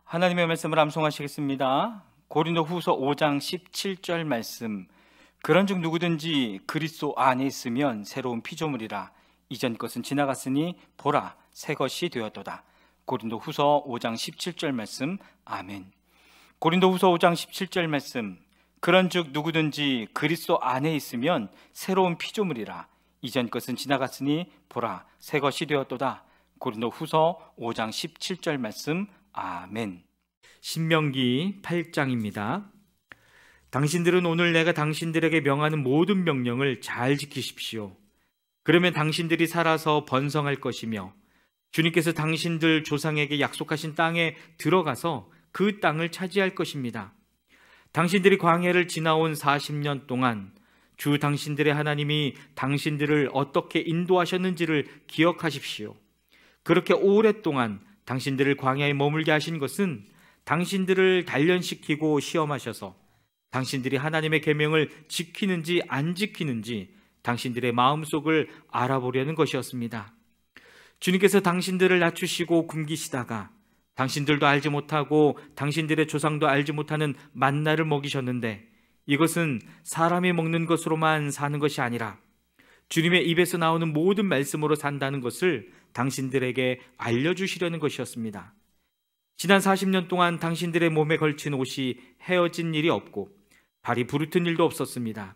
하나님의 말씀을 암송하시겠습니다. 고린도후서 5장 17절 말씀. 그런즉 누구든지 그리스도 안에 있으면 새로운 피조물이라. 이전 것은 지나갔으니 보라 새 것이 되었도다. 고린도후서 5장 17절 말씀. 아멘. 고린도후서 5장 17절 말씀. 그런즉 누구든지 그리스도 안에 있으면 새로운 피조물이라. 이전 것은 지나갔으니 보라 새 것이 되었도다. 고린도후서 5장 17절 말씀. 아멘. 신명기 8장입니다. 당신들은 오늘 내가 당신들에게 명하는 모든 명령을 잘 지키십시오. 그러면 당신들이 살아서 번성할 것이며 주님께서 당신들 조상에게 약속하신 땅에 들어가서 그 땅을 차지할 것입니다. 당신들이 광야를 지나온 40년 동안 주 당신들의 하나님이 당신들을 어떻게 인도하셨는지를 기억하십시오. 그렇게 오랫동안 당신들을 광야에 머물게 하신 것은 당신들을 단련시키고 시험하셔서 당신들이 하나님의 계명을 지키는지 안 지키는지 당신들의 마음속을 알아보려는 것이었습니다. 주님께서 당신들을 낮추시고 굶기시다가 당신들도 알지 못하고 당신들의 조상도 알지 못하는 만나를 먹이셨는데, 이것은 사람이 먹는 것으로만 사는 것이 아니라 주님의 입에서 나오는 모든 말씀으로 산다는 것을 당신들에게 알려주시려는 것이었습니다. 지난 40년 동안 당신들의 몸에 걸친 옷이 헤어진 일이 없고 발이 부르튼 일도 없었습니다.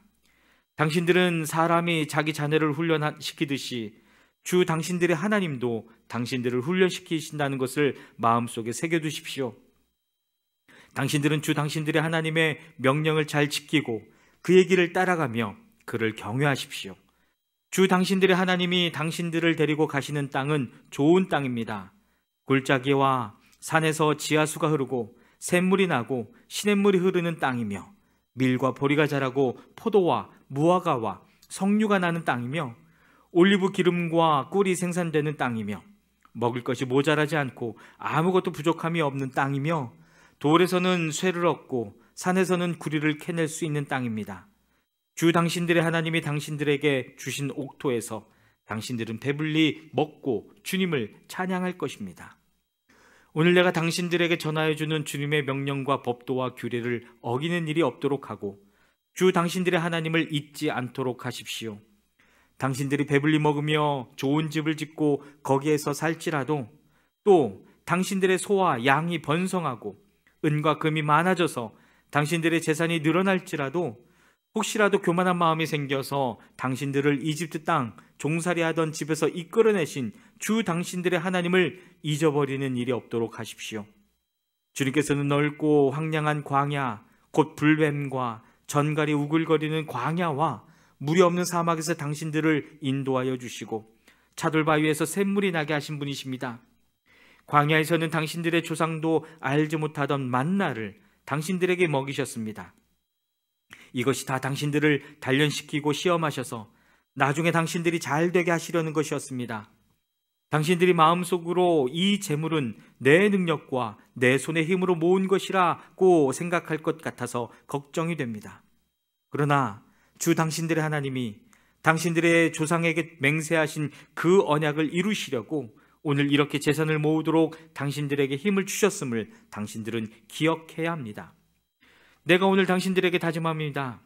당신들은 사람이 자기 자녀를 훈련시키듯이 주 당신들의 하나님도 당신들을 훈련시키신다는 것을 마음속에 새겨두십시오. 당신들은 주 당신들의 하나님의 명령을 잘 지키고 그의 길을 따라가며 그를 경외하십시오. 주 당신들의 하나님이 당신들을 데리고 가시는 땅은 좋은 땅입니다. 골짜기와 산에서 지하수가 흐르고 샘물이 나고 시냇물이 흐르는 땅이며 밀과 보리가 자라고 포도와 무화과와 석류가 나는 땅이며 올리브 기름과 꿀이 생산되는 땅이며 먹을 것이 모자라지 않고 아무것도 부족함이 없는 땅이며 돌에서는 쇠를 얻고 산에서는 구리를 캐낼 수 있는 땅입니다. 주 당신들의 하나님이 당신들에게 주신 옥토에서 당신들은 배불리 먹고 주님을 찬양할 것입니다. 오늘 내가 당신들에게 전하여주는 주님의 명령과 법도와 규례를 어기는 일이 없도록 하고 주 당신들의 하나님을 잊지 않도록 하십시오. 당신들이 배불리 먹으며 좋은 집을 짓고 거기에서 살지라도, 또 당신들의 소와 양이 번성하고 은과 금이 많아져서 당신들의 재산이 늘어날지라도, 혹시라도 교만한 마음이 생겨서 당신들을 이집트 땅 종살이하던 집에서 이끌어내신 주 당신들의 하나님을 잊어버리는 일이 없도록 하십시오. 주님께서는 넓고 황량한 광야, 곧 불뱀과 전갈이 우글거리는 광야와 물이 없는 사막에서 당신들을 인도하여 주시고 차돌바위에서 샘물이 나게 하신 분이십니다. 광야에서는 당신들의 조상도 알지 못하던 만나를 당신들에게 먹이셨습니다. 이것이 다 당신들을 단련시키고 시험하셔서 나중에 당신들이 잘 되게 하시려는 것이었습니다. 당신들이 마음속으로 이 재물은 내 능력과 내 손의 힘으로 모은 것이라고 생각할 것 같아서 걱정이 됩니다. 그러나 주 당신들의 하나님이 당신들의 조상에게 맹세하신 그 언약을 이루시려고 오늘 이렇게 재산을 모으도록 당신들에게 힘을 주셨음을 당신들은 기억해야 합니다. 내가 오늘 당신들에게 다짐합니다.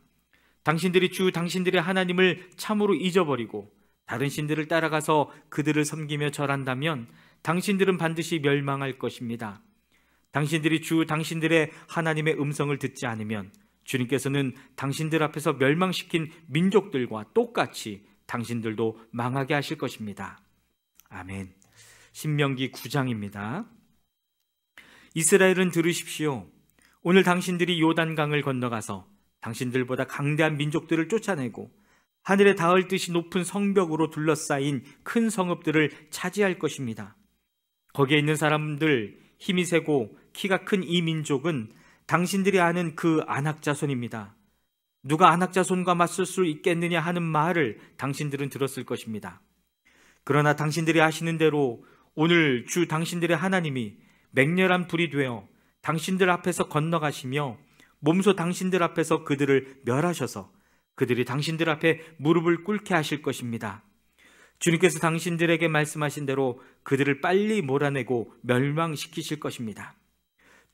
당신들이 주 당신들의 하나님을 참으로 잊어버리고 다른 신들을 따라가서 그들을 섬기며 절한다면 당신들은 반드시 멸망할 것입니다. 당신들이 주 당신들의 하나님의 음성을 듣지 않으면 주님께서는 당신들 앞에서 멸망시킨 민족들과 똑같이 당신들도 망하게 하실 것입니다. 아멘. 신명기 9장입니다. 이스라엘은 들으십시오. 오늘 당신들이 요단강을 건너가서 당신들보다 강대한 민족들을 쫓아내고 하늘에 닿을 듯이 높은 성벽으로 둘러싸인 큰 성읍들을 차지할 것입니다. 거기에 있는 사람들, 힘이 세고 키가 큰 이 민족은 당신들이 아는 그 아낙 자손입니다. 누가 아낙 자손과 맞설 수 있겠느냐 하는 말을 당신들은 들었을 것입니다. 그러나 당신들이 아시는 대로 오늘 주 당신들의 하나님이 맹렬한 불이 되어 당신들 앞에서 건너가시며 몸소 당신들 앞에서 그들을 멸하셔서 그들이 당신들 앞에 무릎을 꿇게 하실 것입니다. 주님께서 당신들에게 말씀하신 대로 그들을 빨리 몰아내고 멸망시키실 것입니다.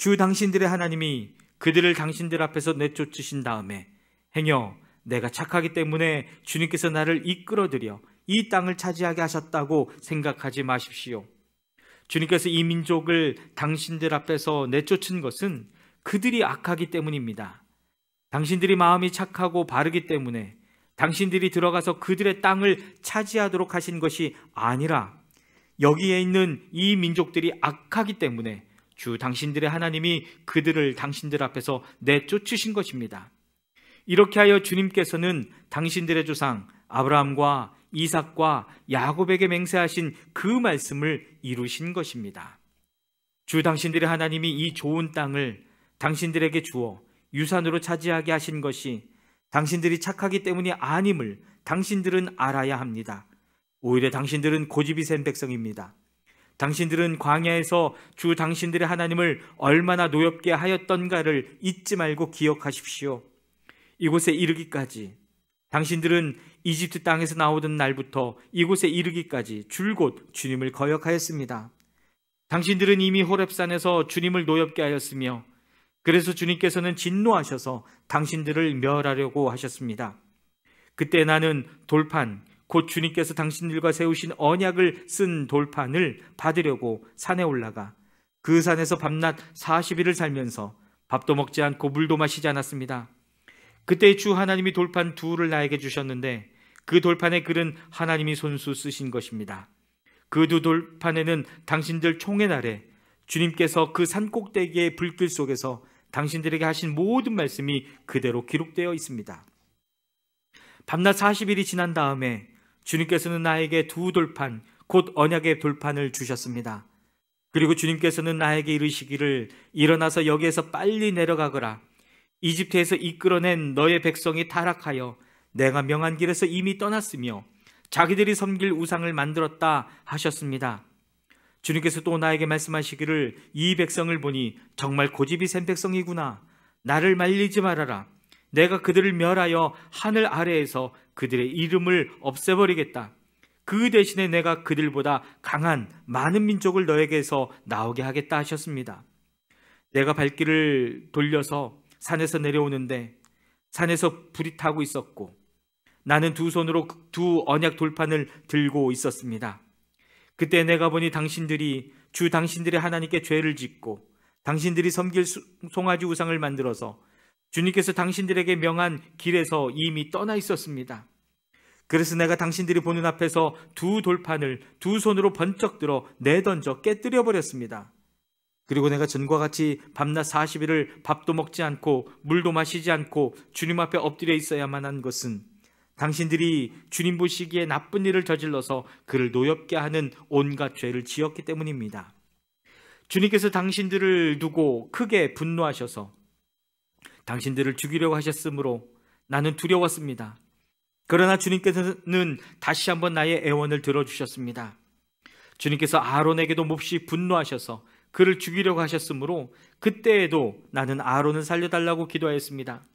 주 당신들의 하나님이 그들을 당신들 앞에서 내쫓으신 다음에 행여 내가 착하기 때문에 주님께서 나를 이끌어들여 이 땅을 차지하게 하셨다고 생각하지 마십시오. 주님께서 이 민족을 당신들 앞에서 내쫓은 것은 그들이 악하기 때문입니다. 당신들이 마음이 착하고 바르기 때문에 당신들이 들어가서 그들의 땅을 차지하도록 하신 것이 아니라 여기에 있는 이 민족들이 악하기 때문에 주 당신들의 하나님이 그들을 당신들 앞에서 내쫓으신 것입니다. 이렇게 하여 주님께서는 당신들의 조상 아브라함과 이삭과 야곱에게 맹세하신 그 말씀을 이루신 것입니다. 주 당신들의 하나님이 이 좋은 땅을 당신들에게 주어 유산으로 차지하게 하신 것이 당신들이 착하기 때문이 아님을 당신들은 알아야 합니다. 오히려 당신들은 고집이 센 백성입니다. 당신들은 광야에서 주 당신들의 하나님을 얼마나 노엽게 하였던가를 잊지 말고 기억하십시오. 이곳에 이르기까지 당신들은 이집트 땅에서 나오던 날부터 이곳에 이르기까지 줄곧 주님을 거역하였습니다. 당신들은 이미 호렙산에서 주님을 노엽게 하였으며 그래서 주님께서는 진노하셔서 당신들을 멸하려고 하셨습니다. 그때 나는 돌판, 곧 주님께서 당신들과 세우신 언약을 쓴 돌판을 받으려고 산에 올라가 그 산에서 밤낮 40일을 살면서 밥도 먹지 않고 물도 마시지 않았습니다. 그때 주 하나님이 돌판 둘을 나에게 주셨는데 그 돌판의 글은 하나님이 손수 쓰신 것입니다. 그 두 돌판에는 당신들 총회 날에 주님께서 그 산꼭대기의 불길 속에서 당신들에게 하신 모든 말씀이 그대로 기록되어 있습니다. 밤낮 40일이 지난 다음에 주님께서는 나에게 두 돌판, 곧 언약의 돌판을 주셨습니다. 그리고 주님께서는 나에게 이르시기를 일어나서 여기에서 빨리 내려가거라. 이집트에서 이끌어낸 너의 백성이 타락하여 내가 명한 길에서 이미 떠났으며 자기들이 섬길 우상을 만들었다 하셨습니다. 주님께서 또 나에게 말씀하시기를 이 백성을 보니 정말 고집이 센 백성이구나. 나를 말리지 말아라. 내가 그들을 멸하여 하늘 아래에서 그들의 이름을 없애버리겠다. 그 대신에 내가 그들보다 강한 많은 민족을 너에게서 나오게 하겠다 하셨습니다. 내가 발길을 돌려서 산에서 내려오는데 산에서 불이 타고 있었고 나는 두 손으로 두 언약 돌판을 들고 있었습니다. 그때 내가 보니 당신들이 주 당신들의 하나님께 죄를 짓고 당신들이 섬길 송아지 우상을 만들어서 주님께서 당신들에게 명한 길에서 이미 떠나 있었습니다. 그래서 내가 당신들이 보는 앞에서 두 돌판을 두 손으로 번쩍 들어 내던져 깨뜨려 버렸습니다. 그리고 내가 전과 같이 밤낮 40일을 밥도 먹지 않고 물도 마시지 않고 주님 앞에 엎드려 있어야만 한 것은 당신들이 주님 보시기에 나쁜 일을 저질러서 그를 노엽게 하는 온갖 죄를 지었기 때문입니다. 주님께서 당신들을 두고 크게 분노하셔서 당신들을 죽이려고 하셨으므로 나는 두려웠습니다. 그러나 주님께서는 다시 한번 나의 애원을 들어주셨습니다. 주님께서 아론에게도 몹시 분노하셔서 그를 죽이려고 하셨으므로 그때에도 나는 아론을 살려달라고 기도하였습니다.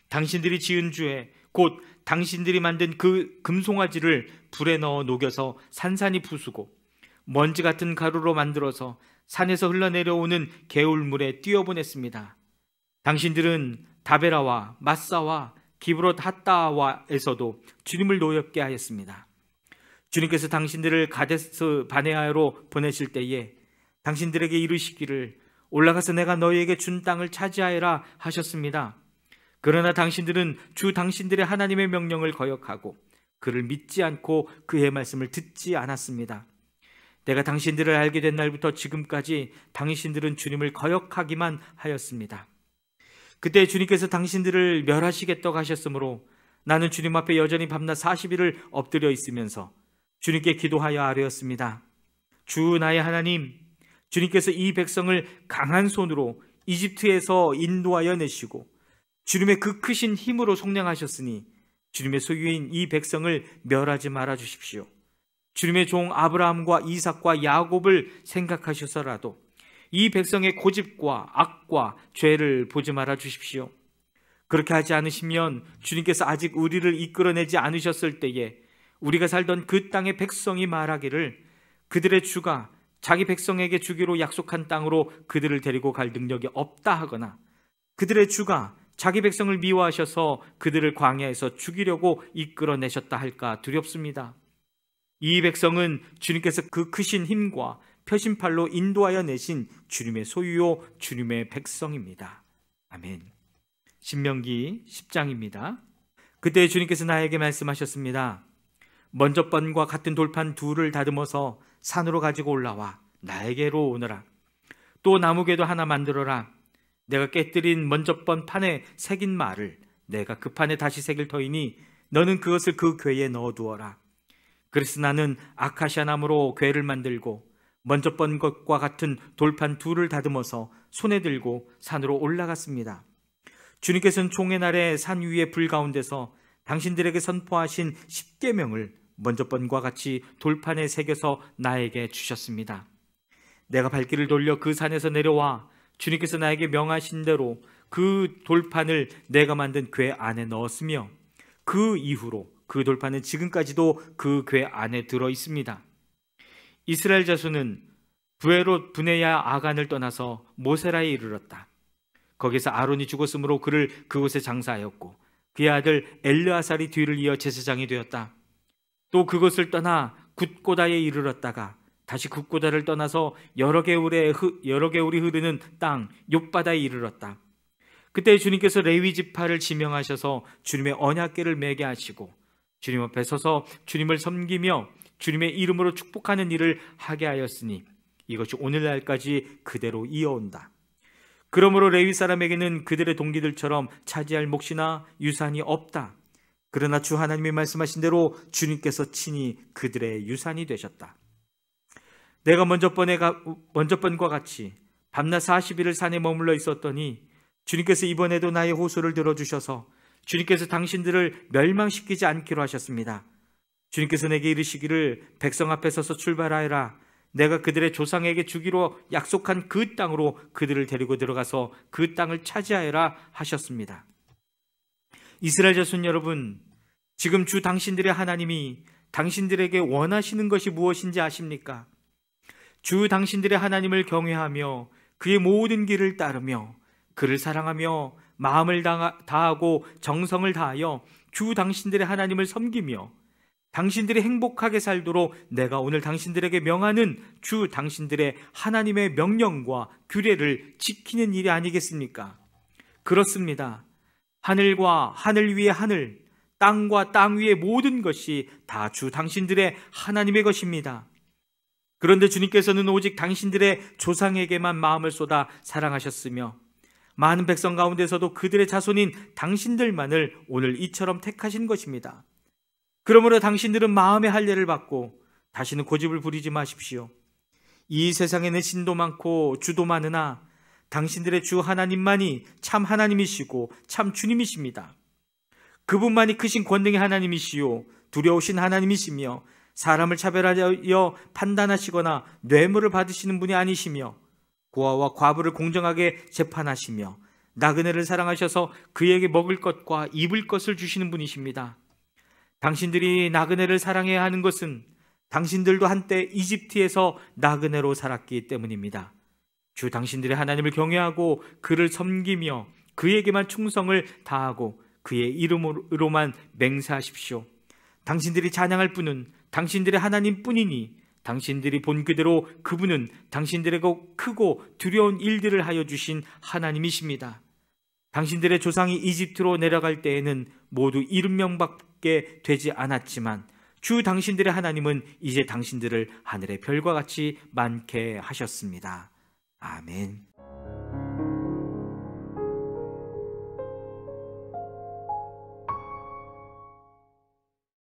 당신들이 지은 죄, 곧 당신들이 만든 그 금송아지를 불에 넣어 녹여서 산산이 부수고 먼지 같은 가루로 만들어서 산에서 흘러내려오는 개울물에 띄어보냈습니다. 당신들은 다베라와 마사와 기브롯 핫다와에서도 주님을 노엽게 하였습니다. 주님께서 당신들을 가데스 바네아로 보내실 때에 당신들에게 이르시기를 올라가서 내가 너희에게 준 땅을 차지하여라 하셨습니다. 그러나 당신들은 주 당신들의 하나님의 명령을 거역하고 그를 믿지 않고 그의 말씀을 듣지 않았습니다. 내가 당신들을 알게 된 날부터 지금까지 당신들은 주님을 거역하기만 하였습니다. 그때 주님께서 당신들을 멸하시겠다고 하셨으므로 나는 주님 앞에 여전히 밤낮 40일을 엎드려 있으면서 주님께 기도하여 아뢰었습니다. 주 나의 하나님, 주님께서 이 백성을 강한 손으로 이집트에서 인도하여 내시고 주님의 그 크신 힘으로 속량하셨으니 주님의 소유인 이 백성을 멸하지 말아 주십시오. 주님의 종 아브라함과 이삭과 야곱을 생각하셔서라도 이 백성의 고집과 악과 죄를 보지 말아 주십시오. 그렇게 하지 않으시면 주님께서 아직 우리를 이끌어내지 않으셨을 때에 우리가 살던 그 땅의 백성이 말하기를 그들의 주가 자기 백성에게 주기로 약속한 땅으로 그들을 데리고 갈 능력이 없다 하거나 그들의 주가 자기 백성을 미워하셔서 그들을 광야에서 죽이려고 이끌어내셨다 할까 두렵습니다. 이 백성은 주님께서 그 크신 힘과 표심팔로 인도하여 내신 주님의 소유요 주님의 백성입니다. 아멘. 신명기 10장입니다. 그때 주님께서 나에게 말씀하셨습니다. 먼저 번과 같은 돌판 둘을 다듬어서 산으로 가지고 올라와 나에게로 오너라. 또 나무궤도 하나 만들어라. 내가 깨뜨린 먼저 번 판에 새긴 말을 내가 그 판에 다시 새길 터이니 너는 그것을 그 궤에 넣어두어라. 그래서 나는 아카시아 나무로 궤를 만들고 먼저 번 것과 같은 돌판 둘을 다듬어서 손에 들고 산으로 올라갔습니다. 주님께서는 총회 날에 산 위에 불 가운데서 당신들에게 선포하신 10계명을 먼저 번과 같이 돌판에 새겨서 나에게 주셨습니다. 내가 발길을 돌려 그 산에서 내려와 주님께서 나에게 명하신 대로 그 돌판을 내가 만든 궤 안에 넣었으며 그 이후로 그 돌판은 지금까지도 그 궤 안에 들어 있습니다. 이스라엘 자손은 부에롯 브네야 아간을 떠나서 모세라에 이르렀다. 거기서 아론이 죽었으므로 그를 그곳에 장사하였고 그의 아들 엘르아살이 뒤를 이어 제사장이 되었다. 또 그것을 떠나 굿고다에 이르렀다가 다시 굿고다를 떠나서 여러 개울이 흐르는 땅 욥바다에 이르렀다. 그때 주님께서 레위 지파를 지명하셔서 주님의 언약궤를 매게 하시고 주님 앞에 서서 주님을 섬기며 주님의 이름으로 축복하는 일을 하게 하였으니 이것이 오늘날까지 그대로 이어온다. 그러므로 레위 사람에게는 그들의 동기들처럼 차지할 몫이나 유산이 없다. 그러나 주 하나님이 말씀하신 대로 주님께서 친히 그들의 유산이 되셨다. 내가 먼저 번과 같이 밤낮 40일을 산에 머물러 있었더니 주님께서 이번에도 나의 호소를 들어주셔서 주님께서 당신들을 멸망시키지 않기로 하셨습니다. 주님께서 내게 이르시기를 백성 앞에 서서 출발하여라. 내가 그들의 조상에게 주기로 약속한 그 땅으로 그들을 데리고 들어가서 그 땅을 차지하여라 하셨습니다. 이스라엘 자손 여러분, 지금 주 당신들의 하나님이 당신들에게 원하시는 것이 무엇인지 아십니까? 주 당신들의 하나님을 경외하며 그의 모든 길을 따르며 그를 사랑하며 마음을 다하고 정성을 다하여 주 당신들의 하나님을 섬기며 당신들이 행복하게 살도록 내가 오늘 당신들에게 명하는 주 당신들의 하나님의 명령과 규례를 지키는 일이 아니겠습니까? 그렇습니다. 하늘과 하늘 위의 하늘, 땅과 땅 위의 모든 것이 다 주 당신들의 하나님의 것입니다. 그런데 주님께서는 오직 당신들의 조상에게만 마음을 쏟아 사랑하셨으며 많은 백성 가운데서도 그들의 자손인 당신들만을 오늘 이처럼 택하신 것입니다. 그러므로 당신들은 마음의 할례를 받고 다시는 고집을 부리지 마십시오. 이 세상에는 신도 많고 주도 많으나 당신들의 주 하나님만이 참 하나님이시고 참 주님이십니다. 그분만이 크신 권능의 하나님이시요 두려우신 하나님이시며 사람을 차별하여 판단하시거나 뇌물을 받으시는 분이 아니시며 고아와 과부를 공정하게 재판하시며 나그네를 사랑하셔서 그에게 먹을 것과 입을 것을 주시는 분이십니다. 당신들이 나그네를 사랑해야 하는 것은 당신들도 한때 이집트에서 나그네로 살았기 때문입니다. 주 당신들의 하나님을 경외하고 그를 섬기며 그에게만 충성을 다하고 그의 이름으로만 맹세하십시오. 당신들이 찬양할 분은 당신들의 하나님뿐이니 당신들이 본 그대로 그분은 당신들에게 크고 두려운 일들을 하여 주신 하나님이십니다. 당신들의 조상이 이집트로 내려갈 때에는 모두 70명밖에 되지 않았지만 주 당신들의 하나님은 이제 당신들을 하늘의 별과 같이 많게 하셨습니다. 아멘.